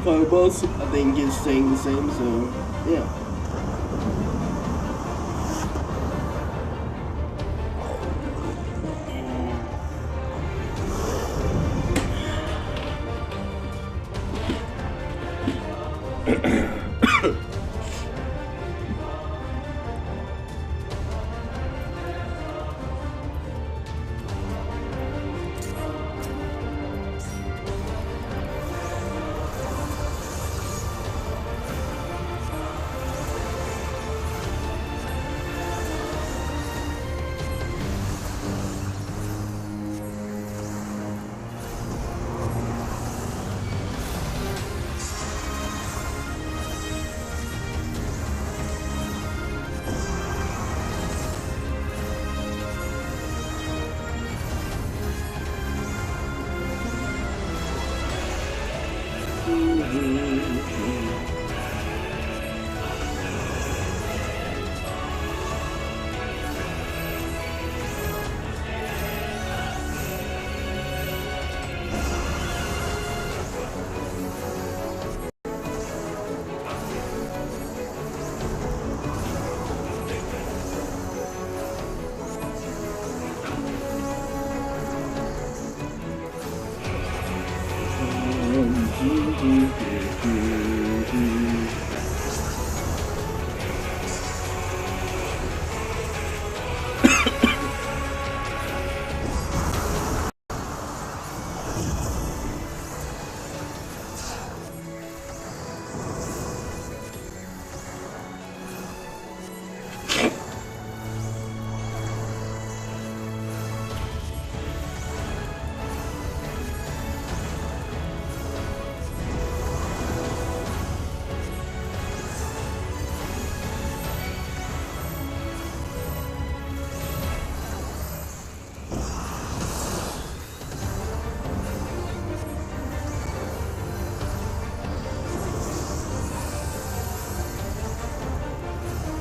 fireballs, I think is staying the same, so yeah.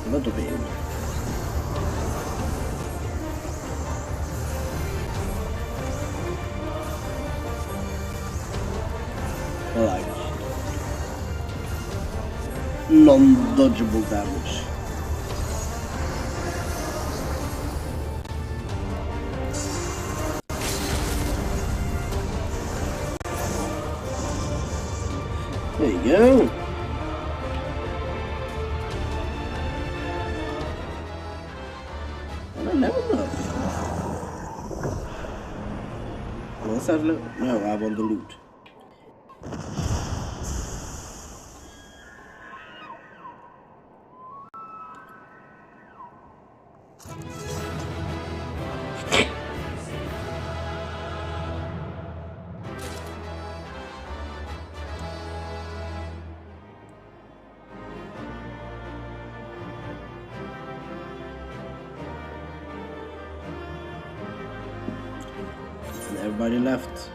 Molto bene. I like it. Non-dodgeable damage. There you go. Let's have a look. No, I want the loot. Everybody left.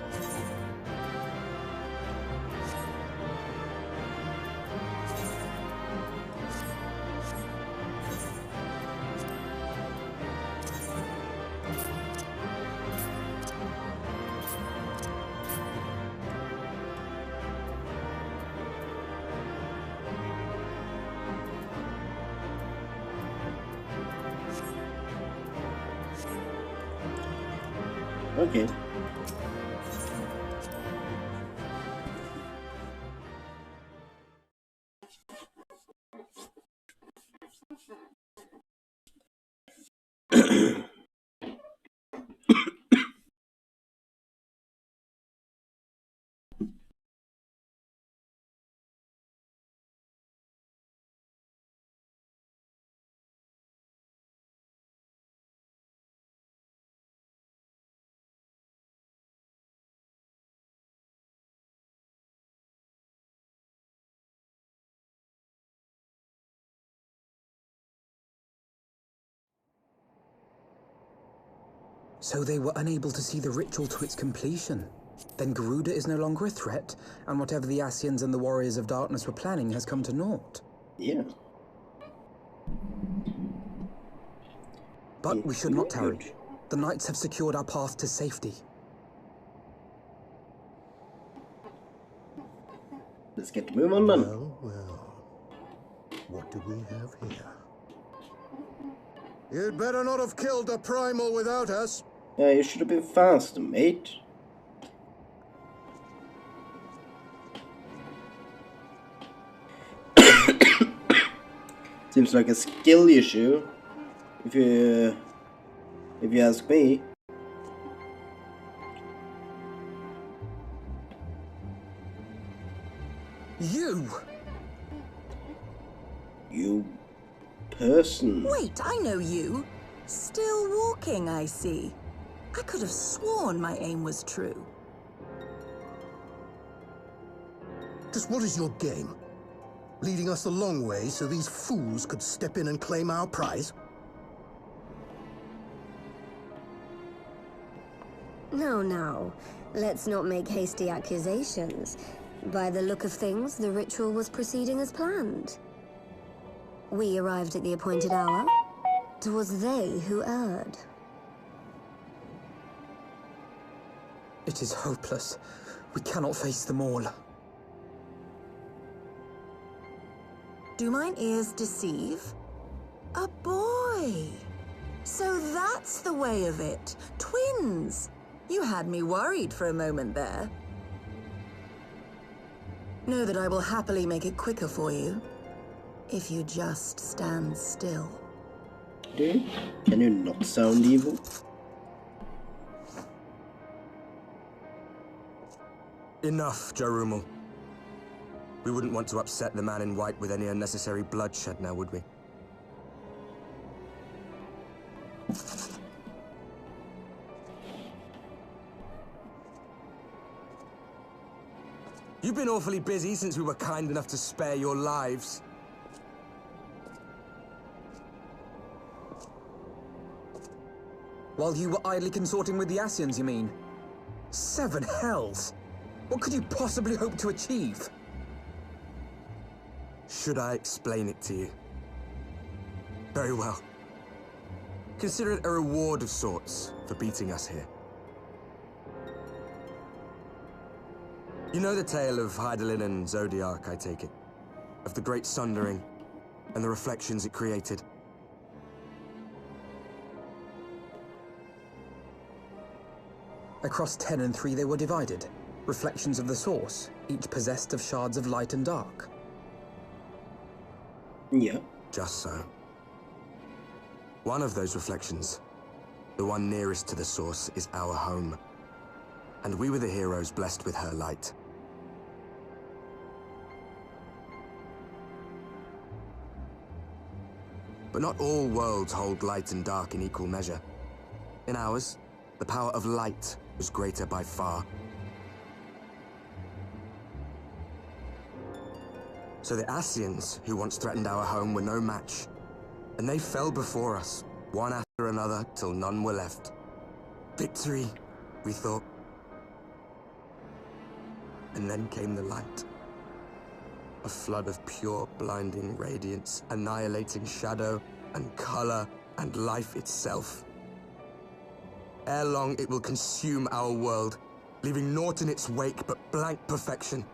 Okay. So they were unable to see the ritual to its completion. Then Garuda is no longer a threat, and whatever the Ascians and the Warriors of Darkness were planning has come to naught. Yeah. But we should not tarry. The knights have secured our path to safety. let's get to move on then. Well, well. What do we have here? You'd better not have killed the primal without us. Yeah, you should have been faster, mate. Seems like a skill issue, if you ask me. You person. Wait, I know you. Still walking, I see. I could have sworn my aim was true. Just what is your game? Leading us a long way so these fools could step in and claim our prize? No, no. Let's not make hasty accusations. By the look of things, the ritual was proceeding as planned. We arrived at the appointed hour. It was they who erred. It is hopeless. We cannot face them all. Do mine ears deceive? A boy! So that's the way of it. Twins! You had me worried for a moment there. Know that I will happily make it quicker for you, if you just stand still. Dude, can you not sound evil? Enough, Jarumul. We wouldn't want to upset the man in white with any unnecessary bloodshed now, would we? You've been awfully busy since we were kind enough to spare your lives. While you were idly consorting with the Asians, you mean? 7 hells! What could you possibly hope to achieve? Should I explain it to you? Very well. Consider it a reward of sorts for beating us here. You know the tale of Hydaelyn and Zodiac, I take it? Of the Great Sundering and the reflections it created? Across 10 and 3 they were divided. Reflections of the source, each possessed of shards of light and dark. Yeah. Just so. One of those reflections, the one nearest to the source, is our home. And we were the heroes blessed with her light. But not all worlds hold light and dark in equal measure. In ours, the power of light was greater by far. So the Asians, who once threatened our home, were no match. And they fell before us, one after another, till none were left. Victory, we thought. And then came the light. A flood of pure, blinding radiance, annihilating shadow and color and life itself. Ere long, it will consume our world, leaving naught in its wake but blank perfection.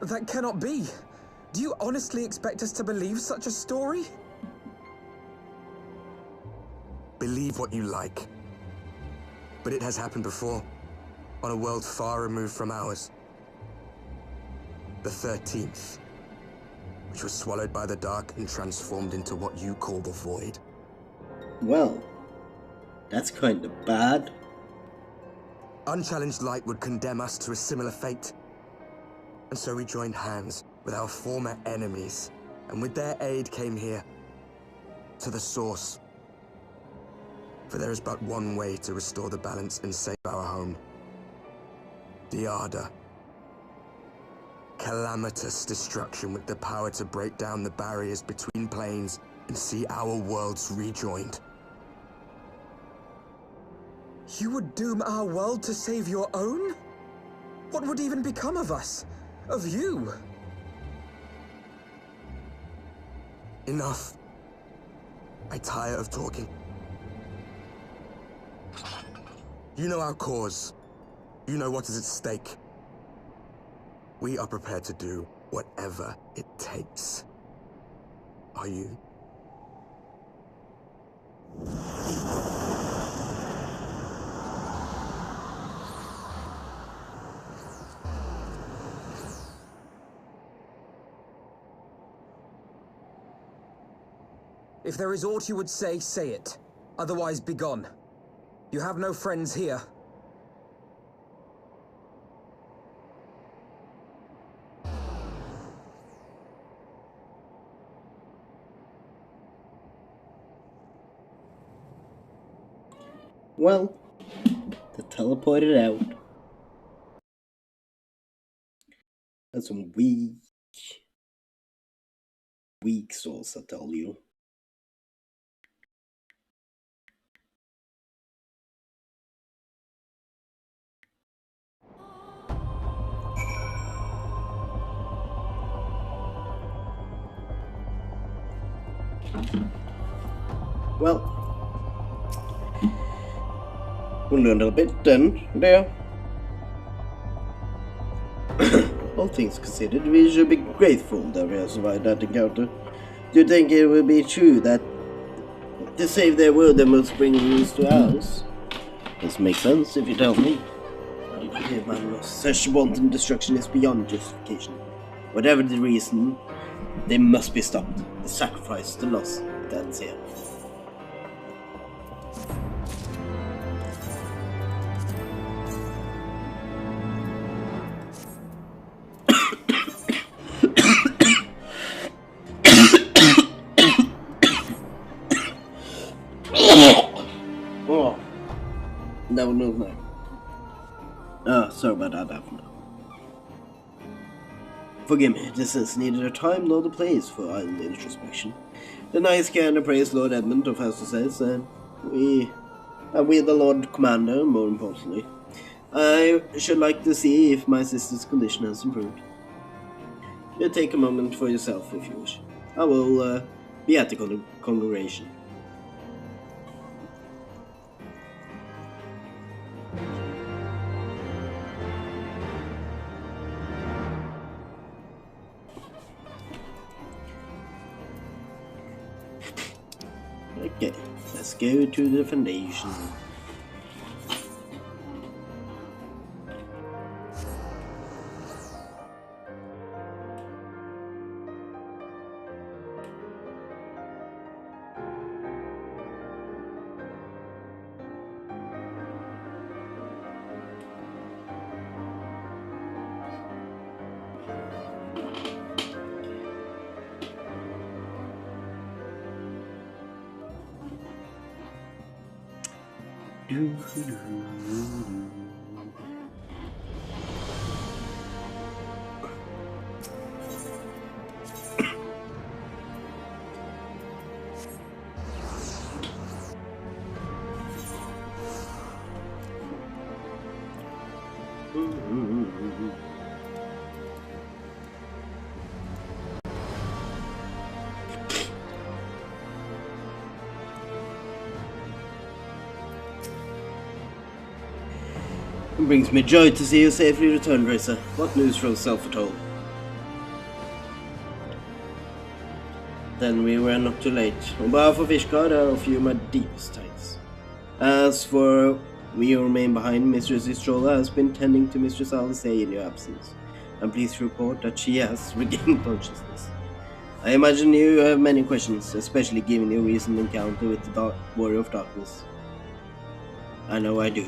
That cannot be. Do you honestly expect us to believe such a story? Believe what you like. But it has happened before, on a world far removed from ours. The 13th, which was swallowed by the dark and transformed into what you call the Void. Well, that's kind of bad. Unchallenged light would condemn us to a similar fate. And so we joined hands with our former enemies, and with their aid came here, to the source. For there is but one way to restore the balance and save our home. Diada. Calamitous destruction with the power to break down the barriers between planes and see our worlds rejoined. You would doom our world to save your own? What would even become of us? Of you? Enough. I tire of talking. You know our cause. You know what is at stake. We are prepared to do whatever it takes. Are you? If there is aught you would say, say it. Otherwise, begone. You have no friends here. Well, they teleported out. That's some weak souls, I tell you. Well, we learned a bit then, there. All things considered, we should be grateful that we have survived that encounter. Do you think it will be true that to save their world they must bring rules to ours? This makes sense if you tell me. Such wanton destruction is beyond justification. Whatever the reason, they must be stopped. The sacrifice, the loss, that's it. Oh, that was no. Sorry about that, Daphne. Forgive me, this is neither the time nor the place for idle introspection. The knights can praise Lord Edmund of House says, and we the Lord Commander, more importantly. I should like to see if my sister's condition has improved. You take a moment for yourself if you wish. I will be at the congregation. Okay, let's go to the foundation. It brings me joy to see you safely returned, Racer. What news from Self-Atoll? Then we were not too late. On behalf of Ishgard, I offer you my deepest thanks. As for we who remain behind, Mistress Istrola has been tending to Mistress Alice in your absence. I'm pleased to report that she has regained consciousness. I imagine you have many questions, especially given your recent encounter with the Warrior of Darkness. I know I do.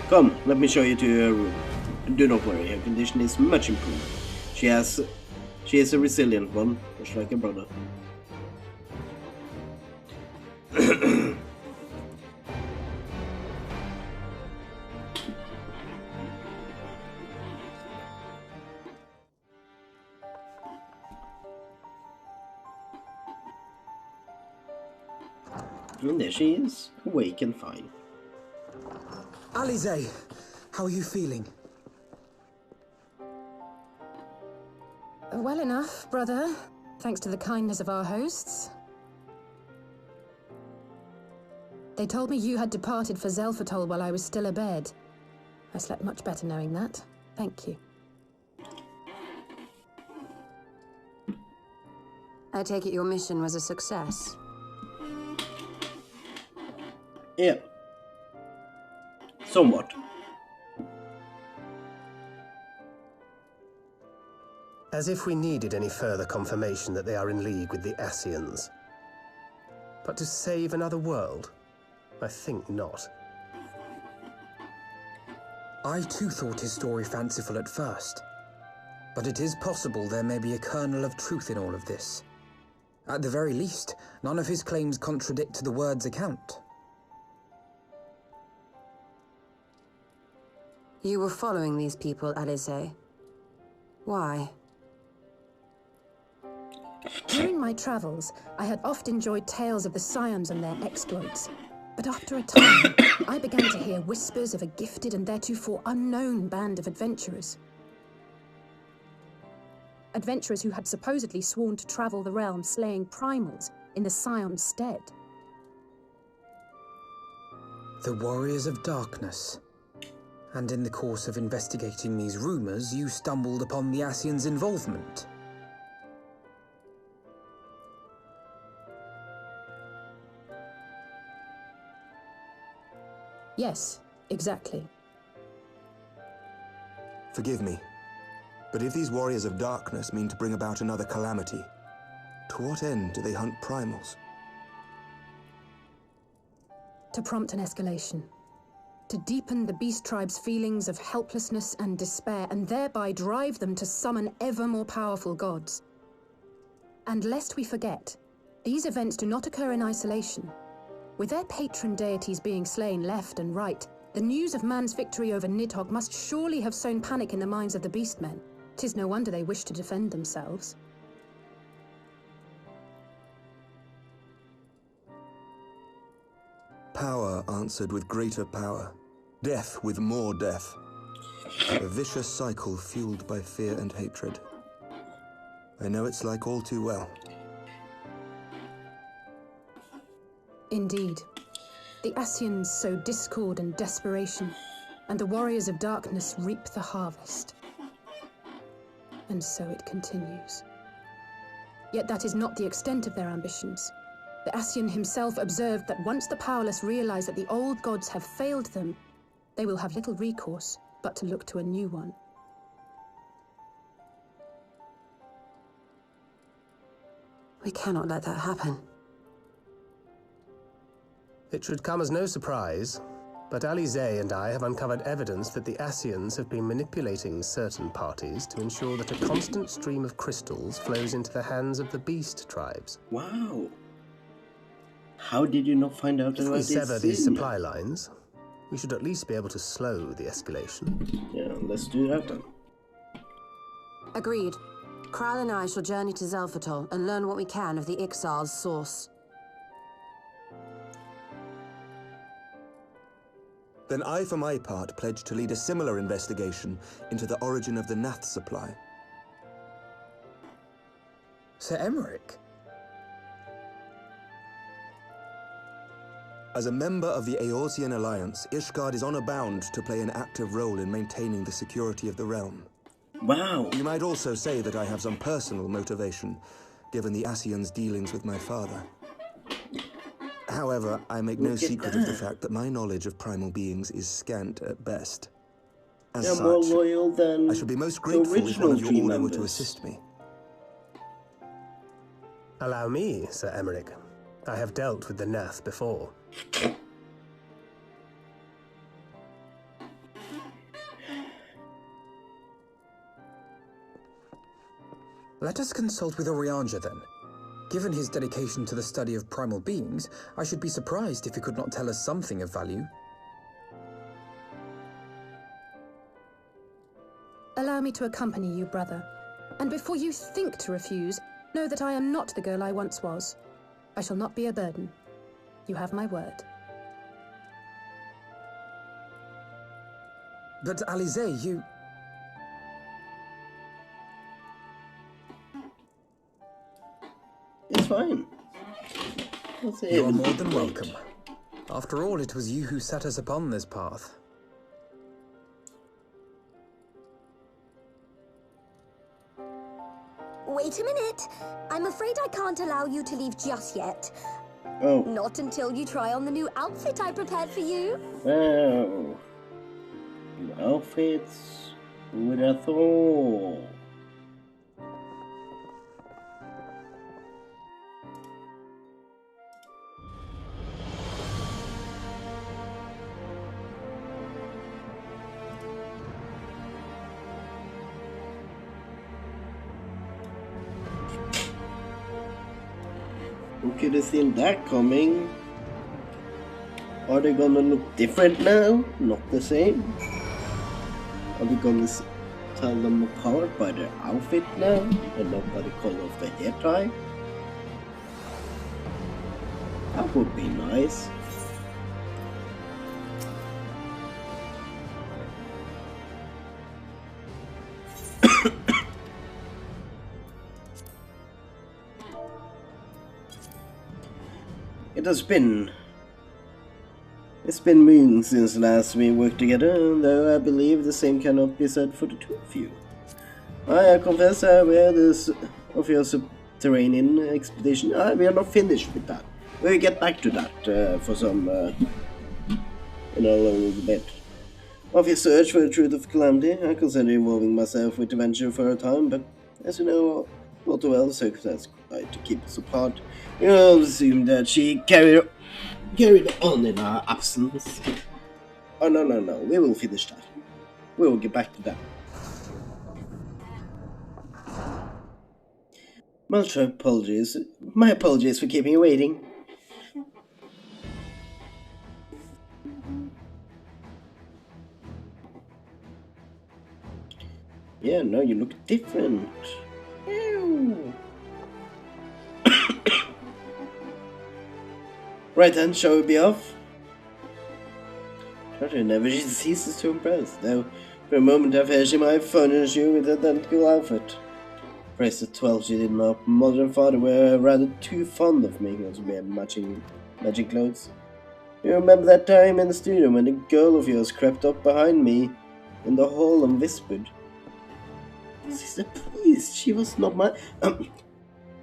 Come, let me show you to your room. Do not worry, her condition is much improved. She is a resilient one, much like a brother. And there she is, awake and fine. Alize, how are you feeling? Well enough, brother. Thanks to the kindness of our hosts. They told me you had departed for Zelfatol while I was still abed. I slept much better knowing that. Thank you. I take it your mission was a success. Yeah. Somewhat. As if we needed any further confirmation that they are in league with the Ascians. But to save another world? I think not. I too thought his story fanciful at first. But it is possible there may be a kernel of truth in all of this. At the very least, none of his claims contradict the word's account. You were following these people, Alice. Why? During my travels, I had oft enjoyed tales of the Scions and their exploits. But after a time, I began to hear whispers of a gifted and theretofore unknown band of adventurers. Adventurers who had supposedly sworn to travel the realm slaying primals in the Scion's stead. The Warriors of Darkness. And in the course of investigating these rumors, you stumbled upon the Ascians' involvement. Yes, exactly. Forgive me, but if these Warriors of Darkness mean to bring about another calamity, to what end do they hunt primals? To prompt an escalation. To deepen the beast tribe's feelings of helplessness and despair, and thereby drive them to summon ever more powerful gods. And lest we forget, these events do not occur in isolation. With their patron deities being slain left and right, the news of man's victory over Nidhogg must surely have sown panic in the minds of the beastmen. 'Tis no wonder they wish to defend themselves. Power answered with greater power. Death with more death. A vicious cycle fueled by fear and hatred. I know it's like all too well. Indeed. The Ascians sow discord and desperation, and the Warriors of Darkness reap the harvest. And so it continues. Yet that is not the extent of their ambitions. The Ascian himself observed that once the powerless realize that the old gods have failed them, they will have little recourse but to look to a new one. We cannot let that happen. It should come as no surprise, but Alice and I have uncovered evidence that the Ascians have been manipulating certain parties to ensure that a constant stream of crystals flows into the hands of the beast tribes. Wow. How did you not find out If about we this? sever these supply lines, we should at least be able to slow the escalation. Yeah, let's do that then. Agreed. Kral and I shall journey to Zelphatol and learn what we can of the XIV's source. Then I, for my part, pledge to lead a similar investigation into the origin of the Nath supply. Sir Emmerich? As a member of the Eorzean Alliance, Ishgard is honor bound to play an active role in maintaining the security of the realm. Wow. You might also say that I have some personal motivation, given the Ascians' dealings with my father. However, I make no secret of the fact that my knowledge of primal beings is scant at best. As They're more such, loyal than I should be most the grateful if original one of your tree order were members. to assist me. Allow me, Sir Emmerich. I have dealt with the Nath before. Let us consult with Orianja then. Given his dedication to the study of primal beings, I should be surprised if he could not tell us something of value. Allow me to accompany you, brother. And before you think to refuse, know that I am not the girl I once was. I shall not be a burden. You have my word. But Alize, you... It's fine. You are more than welcome. After all, it was you who set us upon this path. it. I'm afraid I can't allow you to leave just yet. Oh. Not until you try on the new outfit I prepared for you. Wow. New outfits. Who would have thought? Who could have seen that coming? Are they gonna look different now? Not the same? Are we gonna tell them apart by their outfit now and not by the color of the hair tie? That would be nice. It's been moons since last we worked together, though I believe the same cannot be said for the two of you. I confess I aware this of your subterranean expedition. We are not finished with that. We'll get back to that for some in a little bit. Of your search for the truth of Calamity, I consider involving myself with the venture for a time, but as you know, all too well the circumstances to keep us apart. You'll assume that she carried on in our absence. Oh no, we will finish that. We will get back to that. My apologies for keeping you waiting. Yeah, no, you look different. Ew. Right then, shall we be off? Treasure never ceases to impress, though for a moment I fear she might furnish you with an identical outfit. Praise the 12 she did not. Mother and father were rather too fond of making us wear matching clothes. You remember that time in the studio when the girl of yours crept up behind me in the hall and whispered, "Sister, please, she was not my..."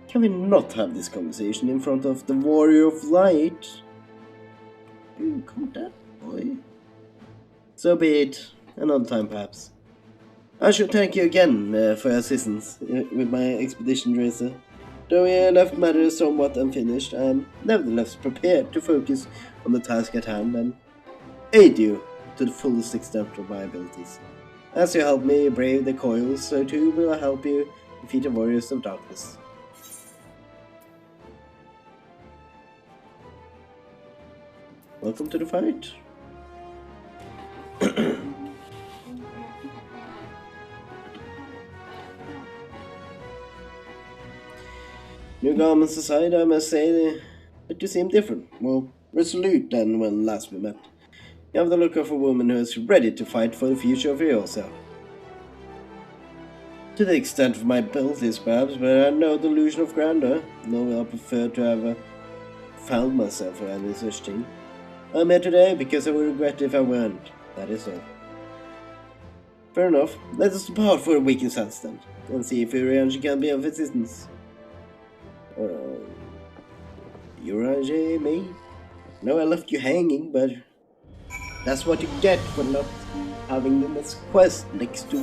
Can we not have this conversation in front of the Warrior of Light? Come down, boy. So be it. Another time, perhaps. I should thank you again for your assistance with my expedition, Drazor. Though we left matters somewhat unfinished, I am nevertheless prepared to focus on the task at hand and aid you to the fullest extent of my abilities. As you help me brave the coils, so too will I help you defeat the warriors of darkness. Welcome to the fight. New garments aside, I must say that you seem different, more resolute than when last we met. You have the look of a woman who is ready to fight for the future of yourself. To the extent of my abilities, perhaps, but I have no delusion of grandeur, nor will I prefer to have found myself or any such thing. I'm here today because I would regret if I weren't. That is all. Fair enough. Let us depart for a week in Sandstand, and see if Urianji can be of assistance. Urianji, me? No, I left you hanging, but that's what you get for not having the next quest next to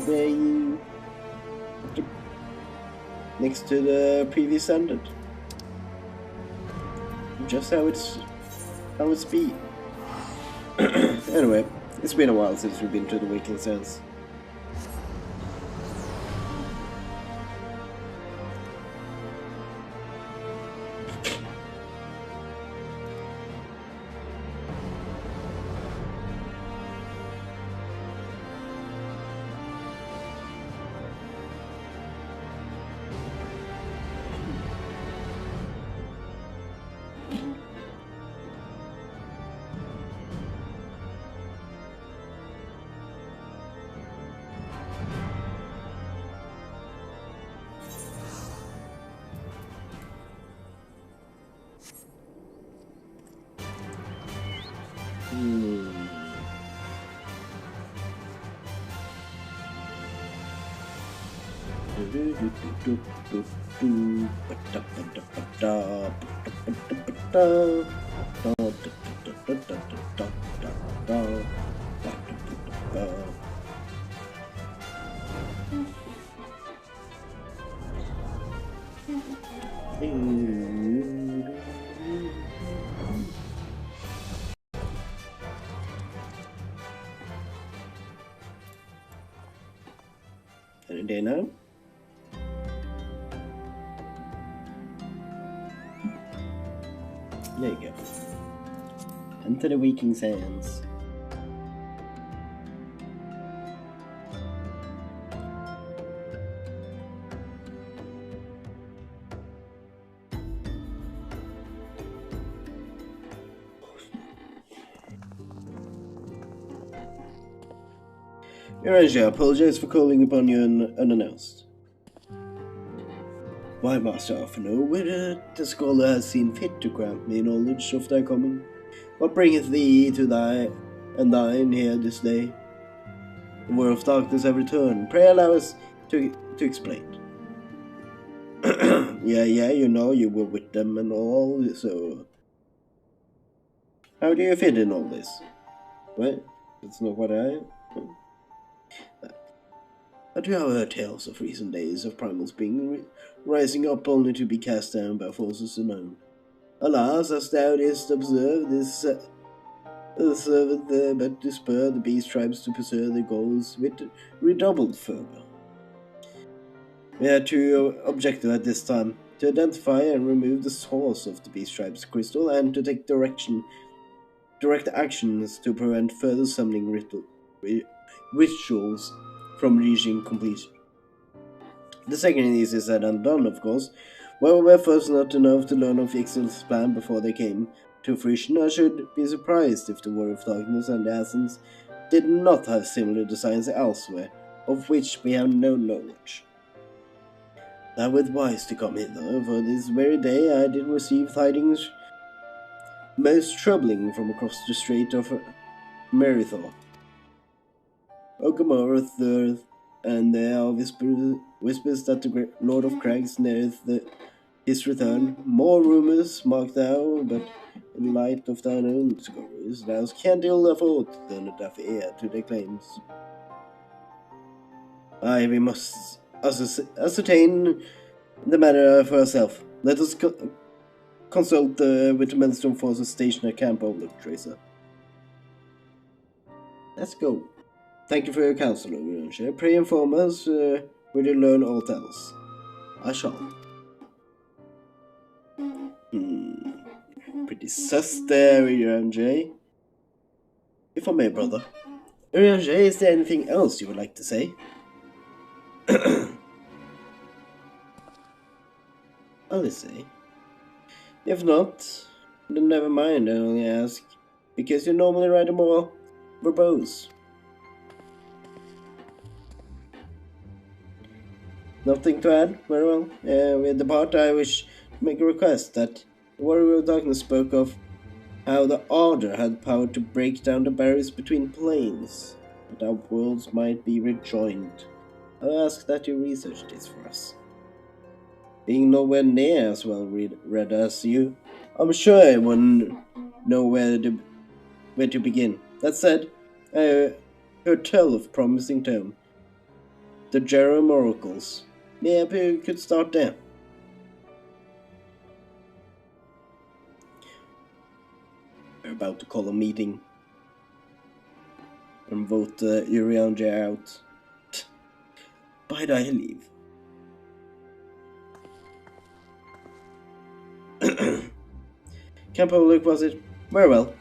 the previous ended. Just how it's be. Anyway, it's been a while since we've been to the Waking Sands. Any day now? There you go. Enter the Viking's hands. Your Honor, I apologize for calling upon you unannounced. Why, Master Arthur, whether the scholar has seen fit to grant me knowledge of thy coming? What bringeth thee to thy and thine here this day? The war of darkness have returned. Pray allow us to explain. yeah, you know you were with them and all, so... How do you fit in all this? What? That's not what I... But you have heard tales of recent days of primals being rising up only to be cast down by forces unknown. Alas, as thou didst observe, this serveth but to spur the beast tribes to pursue their goals with redoubled fervor. We had two objectives at this time: to identify and remove the source of the beast tribes crystal, and to take direct actions to prevent further summoning rituals from reaching completion. The second is easier said than done, of course. While we were first not enough to learn of XIV's plan before they came to fruition, I should be surprised if the War of Darkness and the Assassins did not have similar designs elsewhere, of which we have no knowledge. Thou wert wise to come hither, for this very day I did receive tidings most troubling from across the Strait of Merithor. Okamora III, and there are whispers that the great Lord of Crags knoweth his return. More rumours, mark thou, but in light of thine own discoveries, thou canst ill afford to turn a deaf ear to their claims. Aye, we must ascertain the matter for ourselves. Let us consult with the Maelstrom forces stationed at Camp Overlook, Tracer. Let's go. Thank you for your counsel, Your Pray inform us when you learn aught else. I shall. Pretty sus there, J. If I may, brother. J, is there anything else you would like to say? I'll say. If not, then never mind, I only ask. Because you normally write a more verbose. Nothing to add? Very well. With the part, I wish to make a request that the Warrior of Darkness spoke of how the Order had power to break down the barriers between planes, that our worlds might be rejoined. I'll ask that you research this for us. Being nowhere near as well read as you, I'm sure I wouldn't know where to begin. That said, I heard tell of promising tome. The Jerome Oracles. Yeah, we could start there. We're about to call a meeting and vote Urianger out. By thy leave. Camp Overlook, was it? Very well.